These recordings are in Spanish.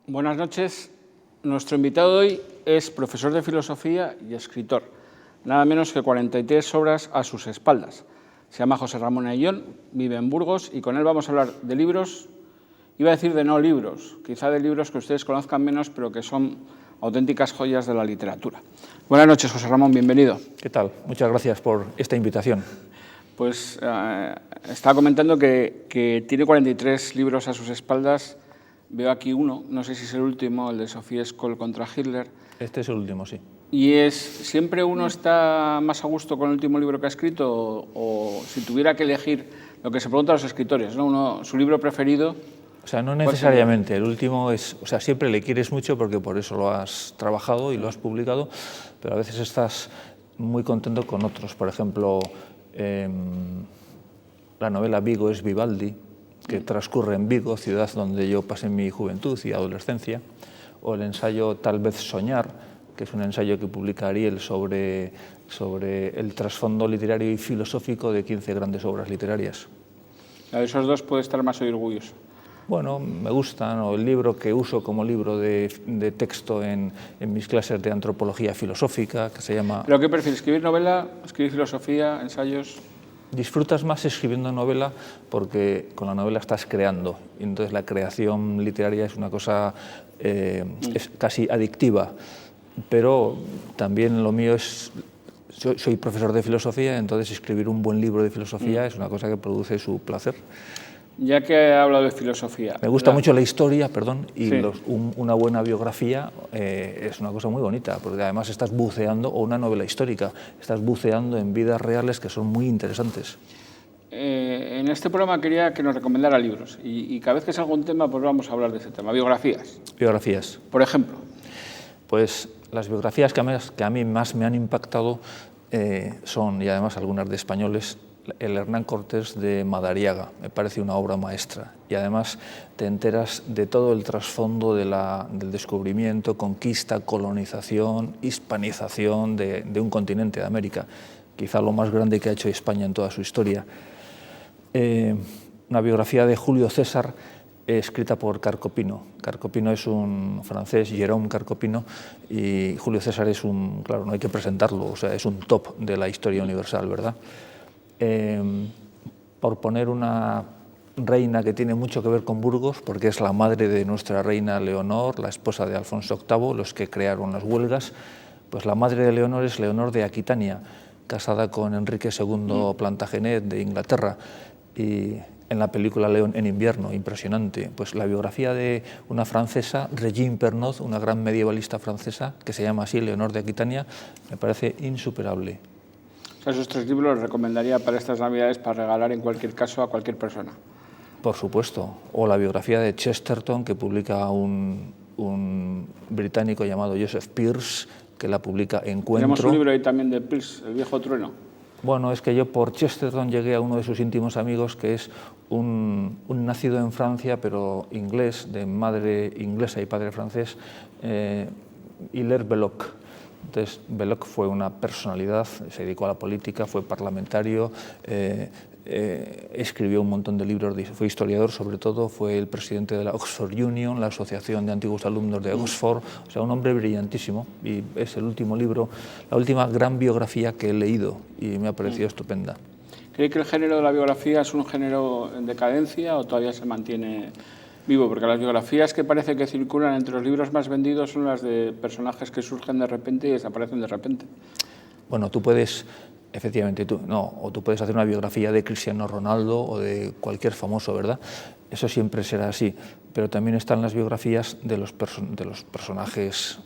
Buenas noches. Nuestro invitado de hoy es profesor de filosofía y escritor. Nada menos que 43 obras a sus espaldas. Se llama José Ramón Ayllón, vive en Burgos y con él vamos a hablar de libros, iba a decir de no libros, quizá de libros que ustedes conozcan menos, pero que son auténticas joyas de la literatura. Buenas noches, José Ramón, bienvenido. ¿Qué tal? Muchas gracias por esta invitación. Pues estaba comentando que tiene 43 libros a sus espaldas. Veo aquí uno, no sé si es el último, el de Sophie Scholl contra Hitler. Este es el último, sí. ¿Y siempre uno está más a gusto con el último libro que ha escrito o si tuviera que elegir lo que se pregunta a los escritores, ¿no? Su libro preferido? O sea, no necesariamente. El último es, o sea, siempre le quieres mucho porque por eso lo has trabajado y lo has publicado, pero a veces estás muy contento con otros. Por ejemplo, la novela Vigo es Vivaldi, que transcurre en Vigo, ciudad donde yo pasé mi juventud y adolescencia, o el ensayo Tal vez soñar, que es un ensayo que publica Ariel sobre el trasfondo literario y filosófico de 15 grandes obras literarias. A esos dos puede estar más orgulloso. Bueno, me gustan, o el libro que uso como libro de texto en mis clases de antropología filosófica, que se llama... ¿Pero qué prefieres, escribir novela, escribir filosofía, ensayos? Disfrutas más escribiendo novela porque con la novela estás creando, y entonces la creación literaria es una cosa es casi adictiva, pero también lo mío es... Soy profesor de filosofía, entonces escribir un buen libro de filosofía es una cosa que produce su placer. Ya que he hablado de filosofía... Me gusta mucho la historia, perdón, y sí. Una buena biografía es una cosa muy bonita, porque además estás buceando, o una novela histórica, estás buceando en vidas reales que son muy interesantes. En este programa quería que nos recomendara libros, y cada vez que salga un tema, pues vamos a hablar de ese tema. Biografías. Biografías. Por ejemplo. Pues las biografías que a mí más me han impactado son, y además algunas de españoles, el Hernán Cortés de Madariaga. Me parece una obra maestra y además te enteras de todo el trasfondo del descubrimiento, conquista, colonización, hispanización de un continente de América, quizá lo más grande que ha hecho España en toda su historia. Una biografía de Julio César escrita por Carcopino. Carcopino es un francés, Jérôme Carcopino, y Julio César es claro, no hay que presentarlo, o sea, es un top de la historia universal, ¿verdad? Por poner una reina que tiene mucho que ver con Burgos, porque es la madre de nuestra reina Leonor, la esposa de Alfonso VIII, los que crearon las huelgas, pues la madre de Leonor es Leonor de Aquitania, casada con Enrique II Plantagenet de Inglaterra, y en la película León en invierno, impresionante. Pues la biografía de una francesa, Regine Pernod, una gran medievalista francesa, que se llama así, Leonor de Aquitania, me parece insuperable. Esos tres libros los recomendaría para estas Navidades para regalar en cualquier caso a cualquier persona. Por supuesto. O la biografía de Chesterton, que publica un británico llamado Joseph Pearce, que la publica Encuentro. Tenemos un libro ahí también de Pearce, El viejo trueno. Bueno, es que yo por Chesterton llegué a uno de sus íntimos amigos, que es un nacido en Francia, pero inglés, de madre inglesa y padre francés, Hilaire Belloc. Entonces, Belloc fue una personalidad, se dedicó a la política, fue parlamentario, escribió un montón de libros, fue historiador sobre todo, fue el presidente de la Oxford Union, la asociación de antiguos alumnos de Oxford, o sea, un hombre brillantísimo, y es el último libro, la última gran biografía que he leído y me ha parecido estupenda. ¿Cree que el género de la biografía es un género en decadencia o todavía se mantiene vivo? Porque las biografías que parece que circulan entre los libros más vendidos son las de personajes que surgen de repente y desaparecen de repente. Bueno, tú puedes, efectivamente, o tú puedes hacer una biografía de Cristiano Ronaldo o de cualquier famoso, ¿verdad? Eso siempre será así, pero también están las biografías de los personajes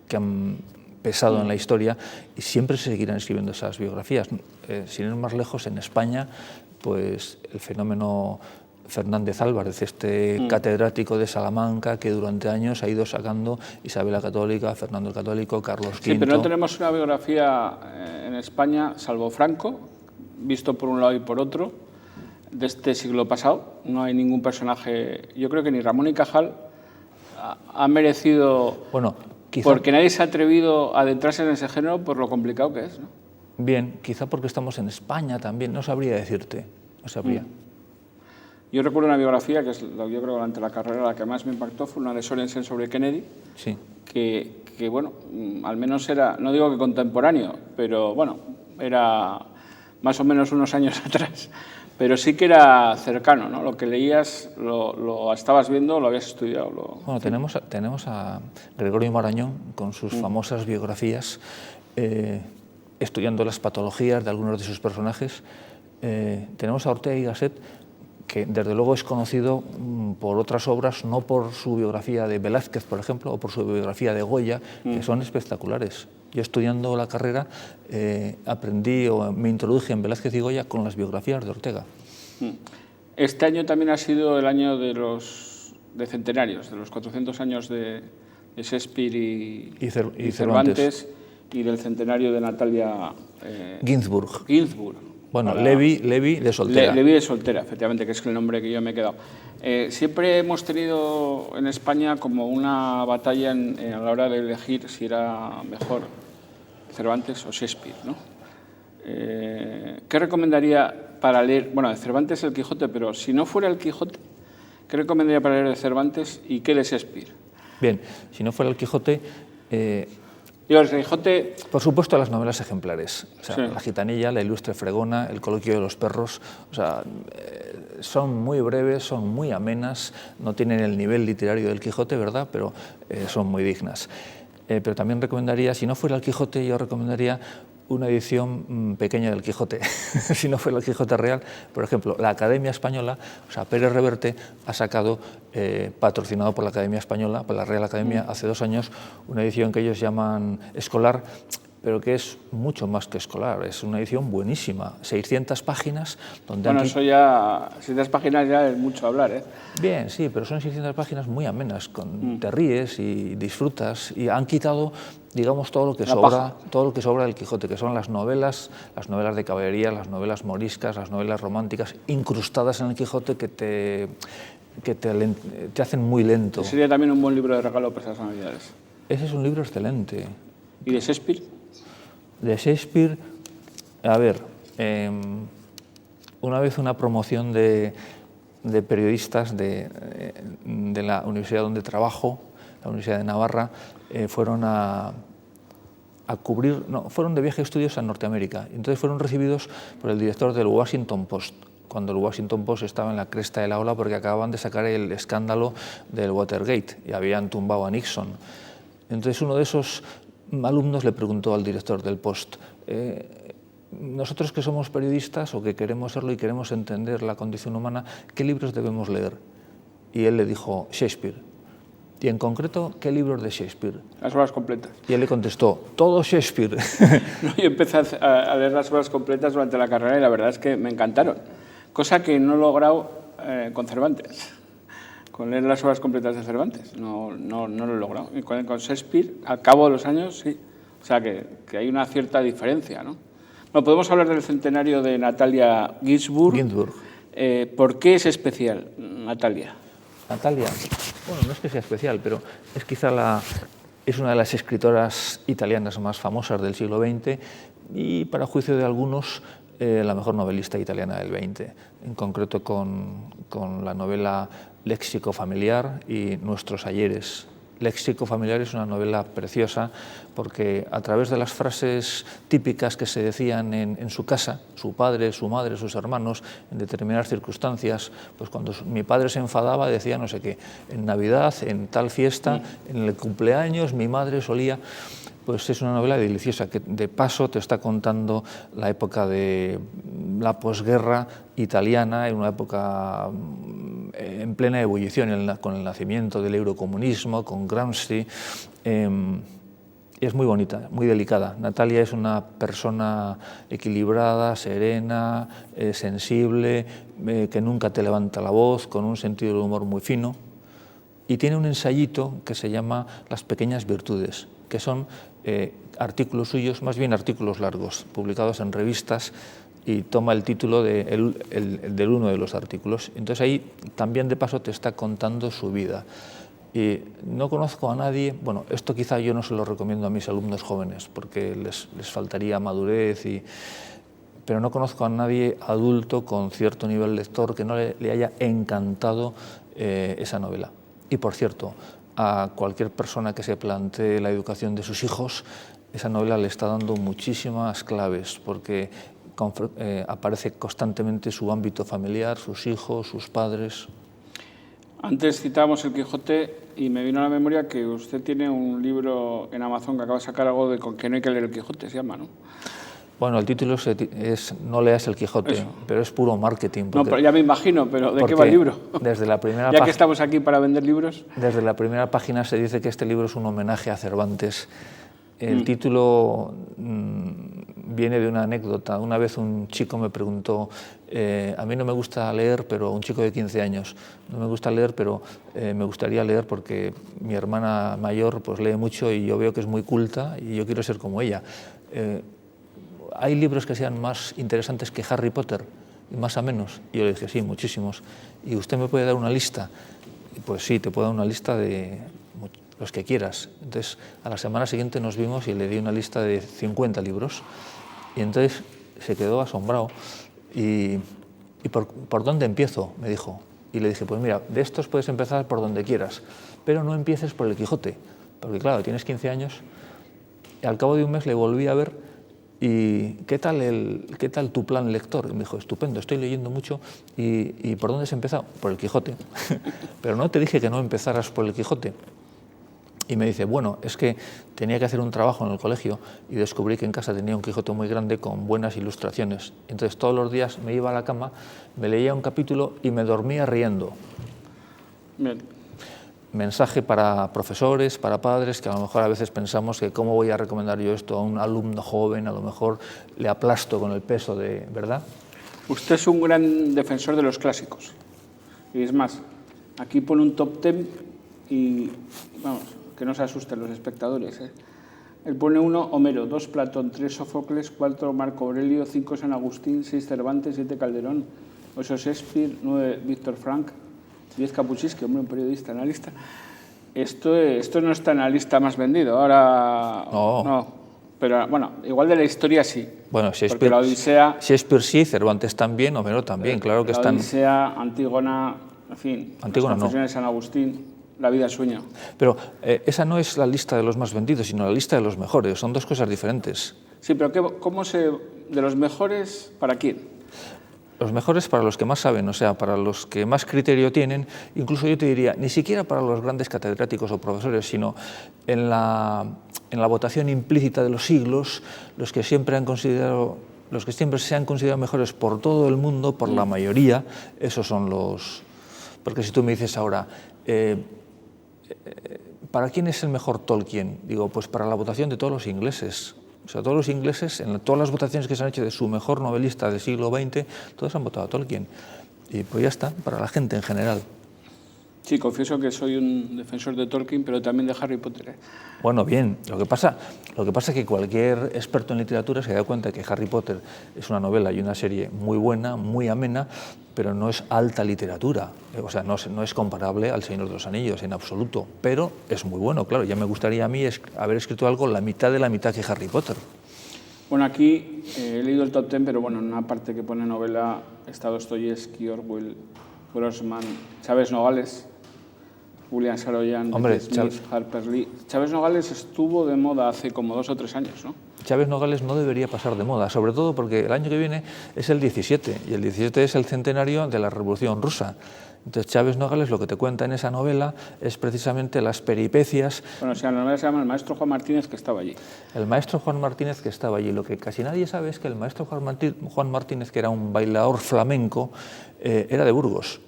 que han pesado en la historia y siempre se seguirán escribiendo esas biografías. Sin ir más lejos, en España, pues el fenómeno Fernández Álvarez, catedrático de Salamanca, que durante años ha ido sacando Isabel la Católica, Fernando el Católico, Carlos V... Sí, pero no tenemos una biografía en España, salvo Franco, visto por un lado y por otro, de este siglo pasado. No hay ningún personaje... Yo creo que ni Ramón y Cajal ha merecido... Bueno, quizá... Porque nadie se ha atrevido a adentrarse en ese género por lo complicado que es, ¿no? Bien, quizá porque estamos en España también, no sabría decirte, no sabría. Yo recuerdo una biografía, que es, yo creo que durante la carrera la que más me impactó, fue una de Sorensen sobre Kennedy, Sí. que bueno, al menos era, no digo que contemporáneo, pero bueno, era más o menos unos años atrás, pero sí que era cercano, ¿no? Lo que leías, lo estabas viendo, lo habías estudiado. Bueno, tenemos a Gregorio Marañón con sus famosas biografías, estudiando las patologías de algunos de sus personajes. Tenemos a Ortega y Gasset, que desde luego es conocido por otras obras, no por su biografía de Velázquez, por ejemplo, o por su biografía de Goya, que son espectaculares. Yo estudiando la carrera aprendí o me introduje en Velázquez y Goya con las biografías de Ortega. Este año también ha sido el año de los centenarios, de los 400 años de Shakespeare y Cervantes, y del centenario de Natalia Ginzburg. Bueno, Levi de Soltera. Levi de Soltera, efectivamente, que es el nombre que yo me he quedado. Siempre hemos tenido en España como una batalla a la hora de elegir si era mejor Cervantes o Shakespeare, ¿no? ¿Qué recomendaría para leer? Bueno, de Cervantes el Quijote, pero si no fuera el Quijote, ¿qué recomendaría para leer de Cervantes y qué de Shakespeare? Bien, si no fuera el Quijote... Digo, el Quijote... Por supuesto, las novelas ejemplares. O sea, sí. La gitanilla, La ilustre fregona, El coloquio de los perros. O sea, son muy breves, son muy amenas, no tienen el nivel literario del Quijote, ¿verdad? Pero son muy dignas. Pero también recomendaría, si no fuera el Quijote, yo recomendaría una edición pequeña del Quijote. Si no fuera el Quijote real, por ejemplo, la Academia Española, o sea, Pérez Reverte ha sacado, patrocinado por la Academia Española, por la Real Academia, hace 2 años, una edición que ellos llaman escolar, pero que es mucho más que escolar, es una edición buenísima, 600 páginas. Donde bueno, eso ya, 600 páginas ya es mucho hablar, ¿eh? Bien, sí, pero son 600 páginas muy amenas, te ríes y disfrutas, y han quitado, digamos, todo lo que sobra del Quijote, que son las novelas de caballería, las novelas moriscas, las novelas románticas, incrustadas en el Quijote que te hacen muy lento. Sería también un buen libro de regalo para esas Navidades. Ese es un libro excelente. ¿Y de Shakespeare? De Shakespeare, a ver, una vez una promoción de periodistas de la universidad donde trabajo, la Universidad de Navarra, fueron a cubrir, no, fueron de viaje de estudios a Norteamérica. Entonces fueron recibidos por el director del Washington Post, cuando el Washington Post estaba en la cresta de la ola porque acababan de sacar el escándalo del Watergate y habían tumbado a Nixon. Entonces uno de esos alumnos le preguntó al director del Post, nosotros que somos periodistas o que queremos serlo y queremos entender la condición humana, ¿qué libros debemos leer? Y él le dijo, Shakespeare. Y en concreto, ¿qué libros de Shakespeare? Las obras completas. Y él le contestó, todo Shakespeare. No, yo empecé a leer las obras completas durante la carrera y la verdad es que me encantaron, cosa que no he logrado con Cervantes. Con leer las obras completas de Cervantes, no lo he logrado. Y con Shakespeare, al cabo de los años, sí. O sea, que hay una cierta diferencia, ¿no? Bueno, podemos hablar del centenario de Natalia Ginzburg. ¿Por qué es especial, Natalia? Natalia, bueno, no es que sea especial, pero es quizá es una de las escritoras italianas más famosas del siglo XX y, para juicio de algunos, la mejor novelista italiana del XX, en concreto con la novela Léxico familiar y Nuestros ayeres. Léxico familiar es una novela preciosa porque a través de las frases típicas que se decían en su casa, su padre, su madre, sus hermanos, en determinadas circunstancias, pues cuando mi padre se enfadaba decía no sé qué, en Navidad, en tal fiesta, en el cumpleaños, mi madre solía... Pues es una novela deliciosa que de paso te está contando la época de la posguerra italiana, en una época en plena ebullición, con el nacimiento del eurocomunismo, con Gramsci. Es muy bonita, muy delicada. Natalia es una persona equilibrada, serena, sensible, que nunca te levanta la voz, con un sentido del humor muy fino. Y tiene un ensayito que se llama Las pequeñas virtudes, que son artículos suyos, más bien artículos largos, publicados en revistas, y toma el título del uno de los artículos. Entonces ahí también de paso te está contando su vida. Y no conozco a nadie, bueno, esto quizá yo no se lo recomiendo a mis alumnos jóvenes porque les faltaría madurez, pero no conozco a nadie adulto con cierto nivel lector que no le haya encantado esa novela. Y por cierto, a cualquier persona que se plantee la educación de sus hijos, esa novela le está dando muchísimas claves, porque aparece constantemente su ámbito familiar, sus hijos, sus padres. Antes citábamos El Quijote y me vino a la memoria que usted tiene un libro en Amazon que acaba de sacar, algo de con que no hay que leer El Quijote, se llama, ¿no? Bueno, el título es No leas El Quijote, Eso. pero es puro marketing. No, pero ya me imagino, pero ¿de qué va el libro? Desde la primera ya que estamos aquí para vender libros. Desde la primera página se dice que este libro es un homenaje a Cervantes. El título viene de una anécdota. Una vez un chico me preguntó, a mí no me gusta leer, pero un chico de 15 años, no me gusta leer, pero me gustaría leer porque mi hermana mayor pues lee mucho y yo veo que es muy culta y yo quiero ser como ella. ¿Hay libros que sean más interesantes que Harry Potter y más a menos? Y yo le dije, sí, muchísimos. ¿Y usted me puede dar una lista? Pues sí, te puedo dar una lista de los que quieras. Entonces, a la semana siguiente nos vimos y le di una lista de 50 libros. Y entonces se quedó asombrado. ¿Y por dónde empiezo?, me dijo. Y le dije, pues mira, de estos puedes empezar por donde quieras, pero no empieces por El Quijote, porque claro, tienes 15 años. Y al cabo de un mes le volví a ver y ¿qué tal tu plan lector? Y me dijo, estupendo, estoy leyendo mucho. ¿Y por dónde has empezado? Por El Quijote. Pero no te dije que no empezaras por El Quijote. Y me dice, bueno, es que tenía que hacer un trabajo en el colegio y descubrí que en casa tenía un Quijote muy grande con buenas ilustraciones. Entonces todos los días me iba a la cama, me leía un capítulo y me dormía riendo. Bien. Mensaje para profesores, para padres, que a lo mejor a veces pensamos que cómo voy a recomendar yo esto a un alumno joven, a lo mejor le aplasto con el peso de, ¿verdad? Usted es un gran defensor de los clásicos. Y es más, aquí pone un top 10 y, vamos, que no se asusten los espectadores, ¿eh? Él pone 1 Homero, 2 Platón, 3 Sófocles, 4 Marco Aurelio, 5 San Agustín, 6 Cervantes, 7 Calderón, 8 Shakespeare, 9 Víctor Frank, 10 Kapuscinski, hombre, un periodista, analista. Esto no está en la lista más vendido, ahora no. Pero bueno, igual de la historia sí. Bueno, porque la Odisea, Shakespeare sí, Cervantes también, Homero también, claro que están. La Odisea, Antígona, en fin, Antígona las Confesiones de San Agustín, La vida sueño. Pero esa no es la lista de los más vendidos, sino la lista de los mejores, son dos cosas diferentes. Sí, pero de los mejores, ¿para quién? Los mejores para los que más saben, o sea, para los que más criterio tienen, incluso yo te diría, ni siquiera para los grandes catedráticos o profesores, sino en la votación implícita de los siglos, los que siempre se han considerado mejores por todo el mundo, por la mayoría, esos son los. Porque si tú me dices ahora, ¿para quién es el mejor Tolkien? Digo, pues para la votación de todos los ingleses. O sea, todos los ingleses, en todas las votaciones que se han hecho de su mejor novelista del siglo XX, todos han votado a Tolkien. Y pues ya está, para la gente en general. Sí, confieso que soy un defensor de Tolkien, pero también de Harry Potter. Bueno, bien, lo que pasa es que cualquier experto en literatura se da cuenta que Harry Potter es una novela y una serie muy buena, muy amena, pero no es alta literatura, o sea, no es comparable al Señor de los Anillos en absoluto, pero es muy bueno, claro. Ya me gustaría a mí haber escrito algo la mitad de la mitad que Harry Potter. Bueno, aquí he leído el top 10, pero bueno, en una parte que pone novela está Dostoyevsky, Orwell, Grossman, Chávez Nogales, Julián Saroyan, Smith, Harper Lee. Chávez Nogales estuvo de moda hace como 2 o 3 años, ¿no? Chávez Nogales no debería pasar de moda, sobre todo porque el año que viene es el 17, y el 17 es el centenario de la Revolución Rusa. Entonces Chávez Nogales lo que te cuenta en esa novela es precisamente las peripecias. Bueno, o sea, la novela se llama El maestro Juan Martínez, que estaba allí. El maestro Juan Martínez, que estaba allí. Lo que casi nadie sabe es que el maestro Juan Martínez, que era un bailador flamenco, era de Burgos.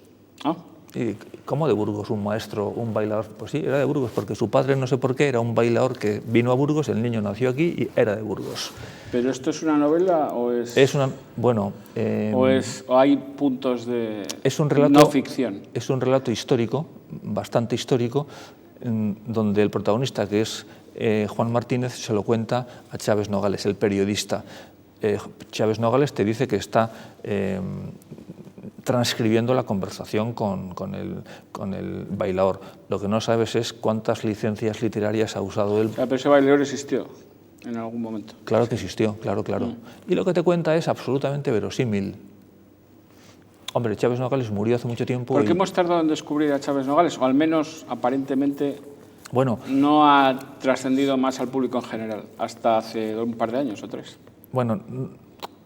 ¿Ah? ¿Y cómo de Burgos un maestro, un bailador? Pues sí, era de Burgos, porque su padre, no sé por qué, era un bailador que vino a Burgos, el niño nació aquí y era de Burgos. ¿Pero esto es una novela o es...? Es una, bueno... ¿O hay puntos de no ficción? Es un relato histórico, bastante histórico, donde el protagonista, que es Juan Martínez, se lo cuenta a Chávez Nogales, el periodista. Chávez Nogales te dice que está transcribiendo la conversación con el bailador. Lo que no sabes es cuántas licencias literarias ha usado él. Pero ese bailador existió. en algún momento. Claro que existió, claro. Y lo que te cuenta es absolutamente verosímil. Hombre, Chávez Nogales murió hace mucho tiempo. ¿Por qué hemos tardado en descubrir a Chávez Nogales? O al menos, aparentemente, bueno, no ha trascendido más al público en general, hasta hace un par de años o 3. Bueno,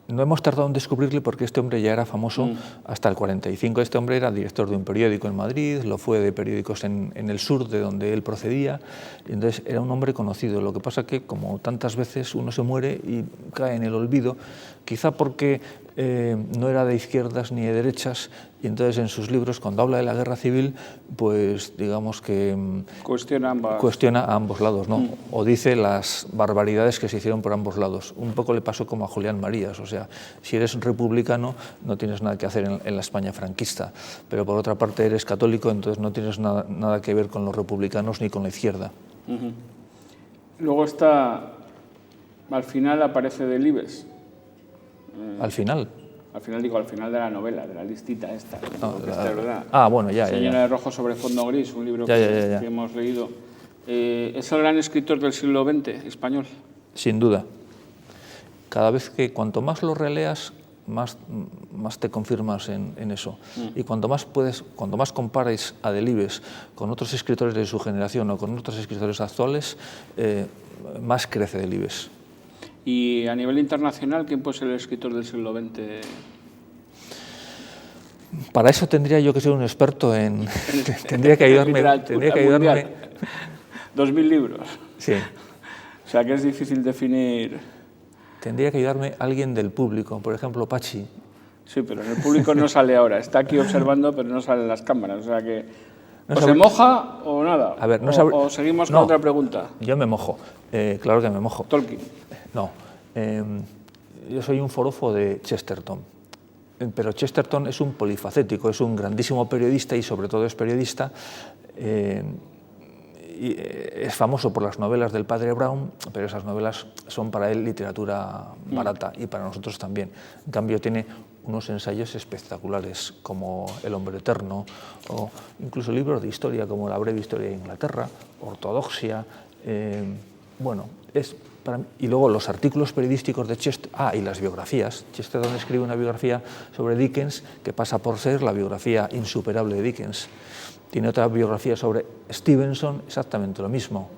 no hemos tardado en descubrirle porque este hombre ya era famoso hasta el 45. Este hombre era director de un periódico en Madrid, lo fue de periódicos en el sur, de donde él procedía, y entonces era un hombre conocido. Lo que pasa que, como tantas veces, uno se muere y cae en el olvido, quizá porque no era de izquierdas ni de derechas, y entonces en sus libros, cuando habla de la guerra civil, pues digamos que cuestiona a ambos lados, ¿no? O dice las barbaridades que se hicieron por ambos lados. Un poco le pasó como a Julián Marías, o sea, si eres republicano no tienes nada que hacer en la España franquista, pero por otra parte eres católico, entonces no tienes nada que ver con los republicanos ni con la izquierda. Luego está, al final aparece Delibes. ¿Al final? Al final digo, al final de la novela, de la listita esta. Bueno, ya. Señora de rojo sobre fondo gris, un libro que hemos leído. ¿Es el gran escritor del siglo XX español? Sin duda. Cada vez que, cuanto más lo releas, más te confirmas en eso. Y cuanto más compares a Delibes con otros escritores de su generación o con otros escritores actuales, más crece Delibes. Y a nivel internacional, ¿quién puede ser el escritor del siglo XX? Para eso tendría yo que ser un experto en... tendría que ayudarme... 2000 libros. Sí. O sea que es difícil definir... Tendría que ayudarme alguien del público, por ejemplo, Pachi. Sí, pero en el público no sale ahora. Está aquí observando, pero no sale en las cámaras. O sea que... ¿O se moja o nada? A ver, o seguimos con otra pregunta. Yo me mojo. Claro que me mojo. Tolkien. No. Yo soy un forofo de Chesterton. Pero Chesterton es un polifacético, es un grandísimo periodista y sobre todo es periodista. Y es famoso por las novelas del padre Brown, pero esas novelas son para él literatura barata y para nosotros también. En cambio tiene unos ensayos espectaculares como El hombre eterno o incluso libros de historia como La breve historia de Inglaterra, Ortodoxia. Y luego los artículos periodísticos de Chesterton, y las biografías. Chesterton escribe una biografía sobre Dickens que pasa por ser la biografía insuperable de Dickens. Tiene otra biografía sobre Stevenson, exactamente lo mismo.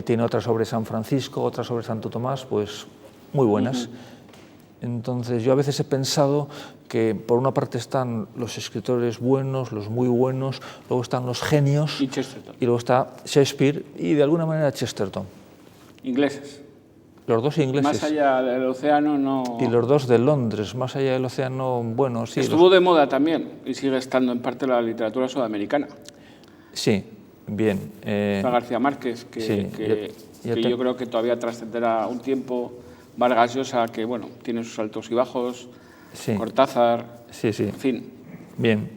Tiene otra sobre San Francisco, otra sobre Santo Tomás, pues muy buenas. Entonces yo a veces he pensado que por una parte están los escritores buenos, los muy buenos, luego están los genios y luego está Shakespeare y de alguna manera Chesterton. Ingleses. Los dos ingleses. Más allá del océano no... Y los dos de Londres, más allá del océano, bueno, sí. Estuvo de moda también y sigue estando en parte la literatura sudamericana. Sí, bien. Está García Márquez, que yo creo que todavía trascenderá un tiempo. Vargas Llosa, que bueno, tiene sus altos y bajos. Sí. Cortázar, sí. En fin. Bien,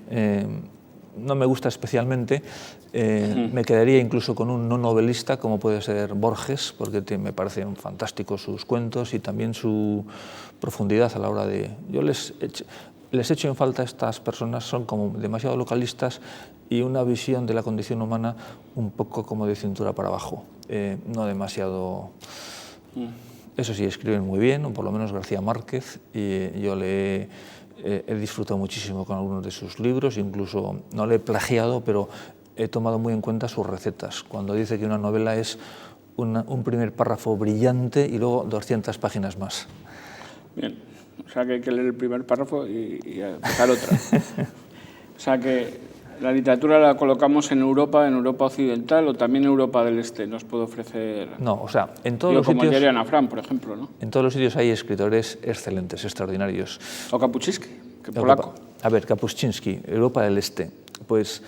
no me gusta especialmente. Me quedaría incluso con un no novelista como puede ser Borges, porque me parecen fantásticos sus cuentos y también su profundidad a la hora de... Yo les echo en falta a estas personas, son como demasiado localistas y una visión de la condición humana un poco como de cintura para abajo, no demasiado... Eso sí, escriben muy bien, o por lo menos García Márquez, y yo he disfrutado muchísimo con algunos de sus libros, incluso no le he plagiado, pero he tomado muy en cuenta sus recetas. Cuando dice que una novela es un primer párrafo brillante y luego 200 páginas más. Bien, o sea que hay que leer el primer párrafo y empezar otra. O sea que la literatura la colocamos en Europa occidental o también en Europa del Este. ¿Nos puede ofrecer...? No, o sea, en todos los como sitios... Como Ana Fran, por ejemplo, ¿no? En todos los sitios hay escritores excelentes, extraordinarios. O Kapuczynski, que es polaco. A ver, Kapuczynski, Europa del Este. Pues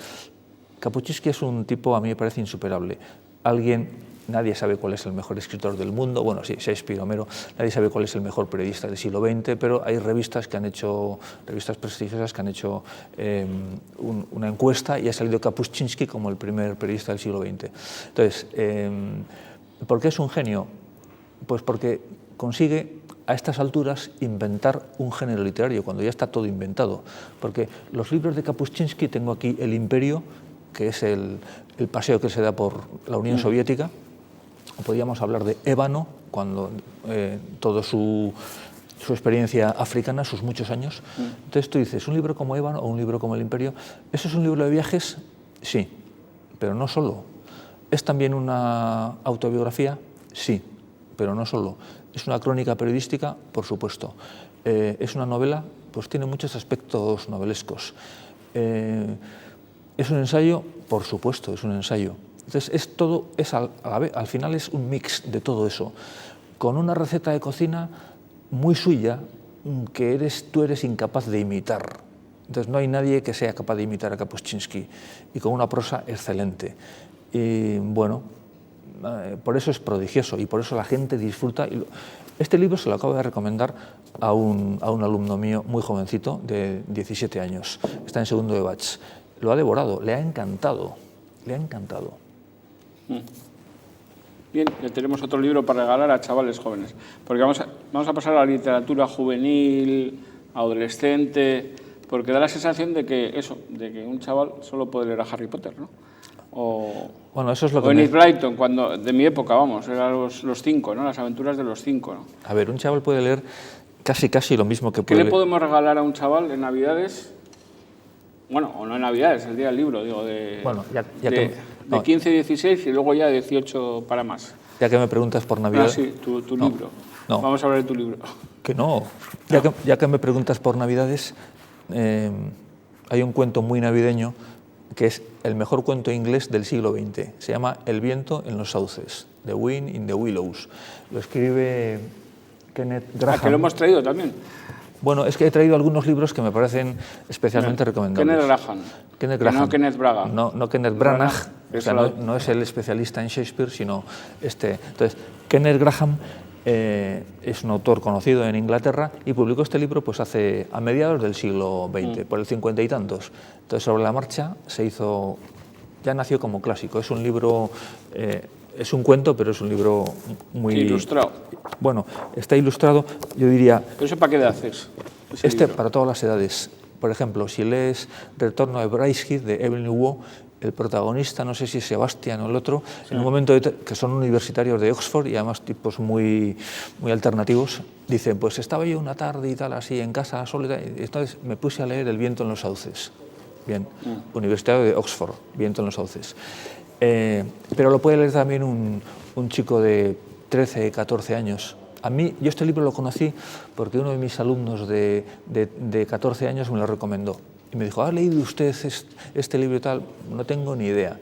Kapuczynski es un tipo, a mí me parece insuperable. Nadie sabe cuál es el mejor escritor del mundo, bueno, sí, Shakespeare, Homero, nadie sabe cuál es el mejor periodista del siglo XX, pero hay revistas prestigiosas que han hecho una encuesta y ha salido Kapuczynski como el primer periodista del siglo XX. Entonces, ¿por qué es un genio? Pues porque consigue a estas alturas inventar un género literario, cuando ya está todo inventado. Porque los libros de Kapuczynski, tengo aquí El Imperio, que es el paseo que se da por la Unión Soviética, podríamos hablar de ébano, cuando toda su experiencia africana, sus muchos años. Entonces tú dices, ¿un libro como Ébano o un libro como El Imperio? ¿Eso es un libro de viajes? Sí, pero no solo. ¿Es también una autobiografía? Sí, pero no solo. ¿Es una crónica periodística? Por supuesto. ¿Es una novela? Pues tiene muchos aspectos novelescos. ¿Es un ensayo? Por supuesto, es un ensayo. Entonces, al final es un mix de todo eso, con una receta de cocina muy suya que tú eres incapaz de imitar. Entonces, no hay nadie que sea capaz de imitar a Kapuscinski, y con una prosa excelente. Y bueno, por eso es prodigioso y por eso la gente disfruta. Este libro se lo acabo de recomendar a un alumno mío muy jovencito, de 17 años. Está en segundo de batch. Lo ha devorado, le ha encantado, le ha encantado. Bien, ya tenemos otro libro para regalar a chavales jóvenes, porque vamos a pasar a la literatura juvenil, adolescente, porque da la sensación de que un chaval solo puede leer a Harry Potter, ¿no? Bueno, eso es lo que Enid Blyton, de mi época, vamos, eran los 5, ¿no? Las aventuras de los 5, ¿no? A ver, un chaval puede leer casi lo mismo que ¿Qué le podemos regalar a un chaval en Navidades? Bueno, o no en Navidades, el día del libro, digo, de 15, 16 y luego ya 18 para más. Ya que me preguntas por Navidad... Ah, sí, tu libro. No. Vamos a hablar de tu libro. Que no. Ya que me preguntas por Navidades, hay un cuento muy navideño que es el mejor cuento inglés del siglo XX. Se llama El viento en los sauces, The Wind in the Willows. Lo escribe Kenneth Graham. Que lo hemos traído también. Bueno, es que he traído algunos libros que me parecen especialmente recomendables. Kenneth Graham. No Kenneth Braga. No Kenneth Branagh, o sea, no es el especialista en Shakespeare, sino este. Entonces, Kenneth Graham es un autor conocido en Inglaterra y publicó este libro pues a mediados del siglo XX, por el 50 y tantos. Entonces, sobre la marcha ya nació como clásico. Es un libro... es un cuento, pero es un libro muy... Ilustrado. Bueno, está ilustrado, yo diría... ¿Pero eso para qué edad haces? Para todas las edades. Por ejemplo, si lees Retorno de Bryce de Evelyn Waugh, el protagonista, no sé si es Sebastián o el otro, sí, en un momento que son universitarios de Oxford y además tipos muy alternativos, dicen, pues estaba yo una tarde y tal, así, en casa, sola, y entonces me puse a leer El viento en los sauces. Bien, universitario de Oxford, Viento en los sauces. Pero lo puede leer también un chico de 13, 14 años. Yo este libro lo conocí porque uno de mis alumnos de 14 años me lo recomendó. Y me dijo, ¿ha leído usted este libro y tal? No tengo ni idea.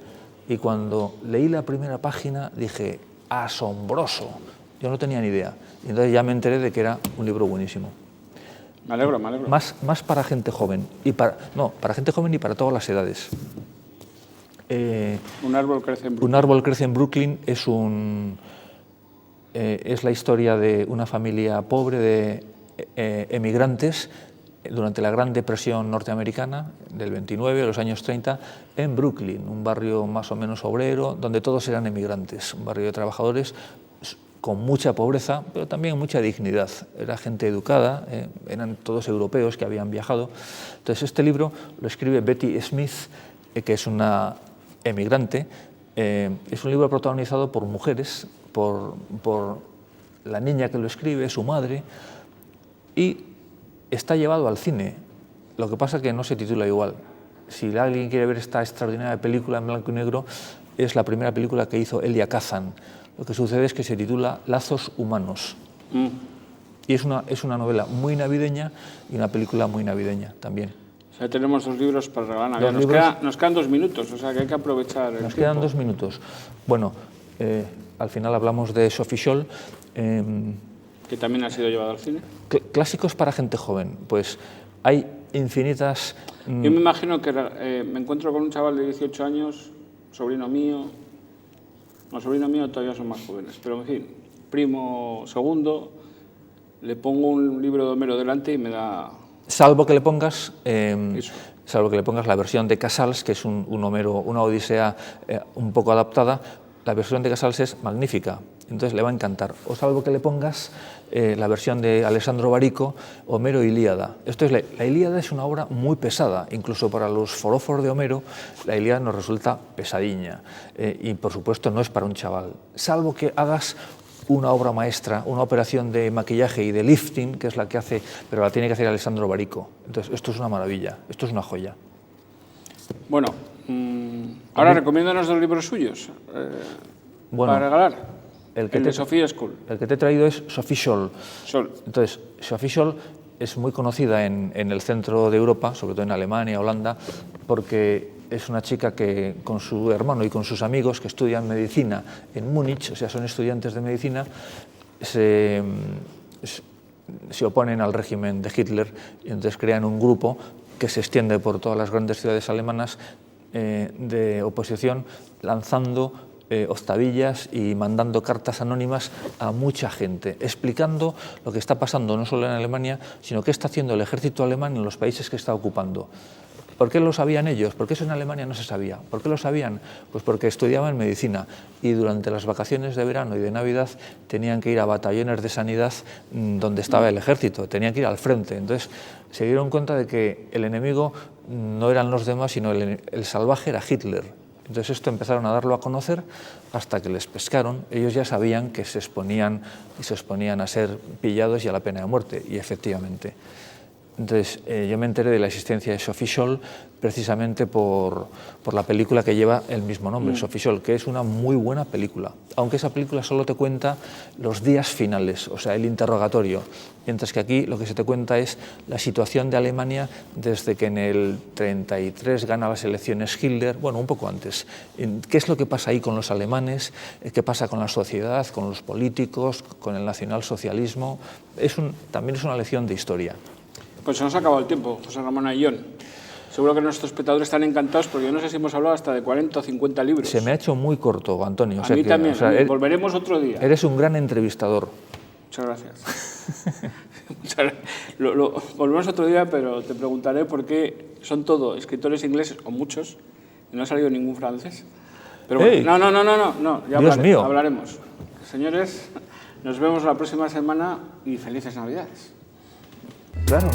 Y cuando leí la primera página dije, asombroso. Yo no tenía ni idea. Y entonces ya me enteré de que era un libro buenísimo. Me alegro, me alegro. Más para gente joven. Para gente joven y para todas las edades. Un árbol crece en Brooklyn. Un árbol crece en Brooklyn es la historia de una familia pobre de emigrantes durante la Gran Depresión norteamericana del 29 a los años 30 en Brooklyn, un barrio más o menos obrero donde todos eran emigrantes, un barrio de trabajadores con mucha pobreza, pero también mucha dignidad. Era gente educada, eran todos europeos que habían viajado. Entonces este libro lo escribe Betty Smith, que es una emigrante. Es un libro protagonizado por mujeres, por la niña que lo escribe, su madre, y está llevado al cine. Lo que pasa es que no se titula igual. Si alguien quiere ver esta extraordinaria película en blanco y negro, es la primera película que hizo Elia Kazan. Lo que sucede es que se titula Lazos humanos. Y es una novela muy navideña y una película muy navideña también. O sea, tenemos 2 libros para regalar Navidad. Nos quedan 2 minutos, o sea que hay que aprovechar el tiempo. Nos quedan 2 minutos. Bueno, al final hablamos de Sophie Scholl. Que también ha sido llevado al cine. Clásicos para gente joven. Pues hay infinitas... Yo me imagino que me encuentro con un chaval de 18 años, sobrino mío. No, sobrino mío todavía son más jóvenes, pero en fin, primo segundo, le pongo un libro de Homero delante y me da... Salvo que le pongas la versión de Casals, que es un Homero, una Odisea un poco adaptada. La versión de Casals es magnífica entonces le va a encantar. O salvo que le pongas la versión de Alessandro Barico, Homero Ilíada. Esto es la Ilíada es una obra muy pesada, incluso para los foróforos de Homero, la Ilíada nos resulta pesadiña y por supuesto no es para un chaval, salvo que hagas una obra maestra, una operación de maquillaje y de lifting, que es la que hace, pero la tiene que hacer Alessandro Barico. Entonces esto es una maravilla, esto es una joya. Bueno, ahora recomiéndanos dos libros suyos para regalar. El de Sophia Scholl. El que te he traído es Sophie Scholl. Scholl. Entonces, Sophie Scholl es muy conocida en el centro de Europa, sobre todo en Alemania, Holanda, porque es una chica que con su hermano y con sus amigos que estudian medicina en Múnich, o sea, son estudiantes de medicina, se oponen al régimen de Hitler y entonces crean un grupo que se extiende por todas las grandes ciudades alemanas de oposición, lanzando octavillas y mandando cartas anónimas a mucha gente, explicando lo que está pasando no solo en Alemania, sino qué está haciendo el ejército alemán en los países que está ocupando. ¿Por qué lo sabían ellos? Porque eso en Alemania no se sabía. ¿Por qué lo sabían? Pues porque estudiaban medicina y durante las vacaciones de verano y de Navidad tenían que ir a batallones de sanidad donde estaba el ejército, tenían que ir al frente. Entonces se dieron cuenta de que el enemigo no eran los demás, sino el salvaje era Hitler. Entonces esto empezaron a darlo a conocer hasta que les pescaron. Ellos ya sabían que se exponían a ser pillados y a la pena de muerte, y efectivamente. Entonces yo me enteré de la existencia de Sophie Scholl precisamente por la película que lleva el mismo nombre, Sophie Scholl, que es una muy buena película, aunque esa película solo te cuenta los días finales, o sea, el interrogatorio, mientras que aquí lo que se te cuenta es la situación de Alemania desde que en el 33 gana las elecciones Hitler, bueno, un poco antes. ¿Qué es lo que pasa ahí con los alemanes? ¿Qué pasa con la sociedad, con los políticos, con el nacionalsocialismo? También es una lección de historia. Pues se nos ha acabado el tiempo, José Ramón Ayllón. Seguro que nuestros espectadores están encantados porque yo no sé si hemos hablado hasta de 40 o 50 libros. Se me ha hecho muy corto, Antonio. A mí también, volveremos otro día. Eres un gran entrevistador. Muchas gracias. Volveremos otro día, pero te preguntaré por qué son todos escritores ingleses, o muchos, y no ha salido ningún francés. Pero bueno, no, ya hablaremos. Señores, nos vemos la próxima semana y felices Navidades. Claro, no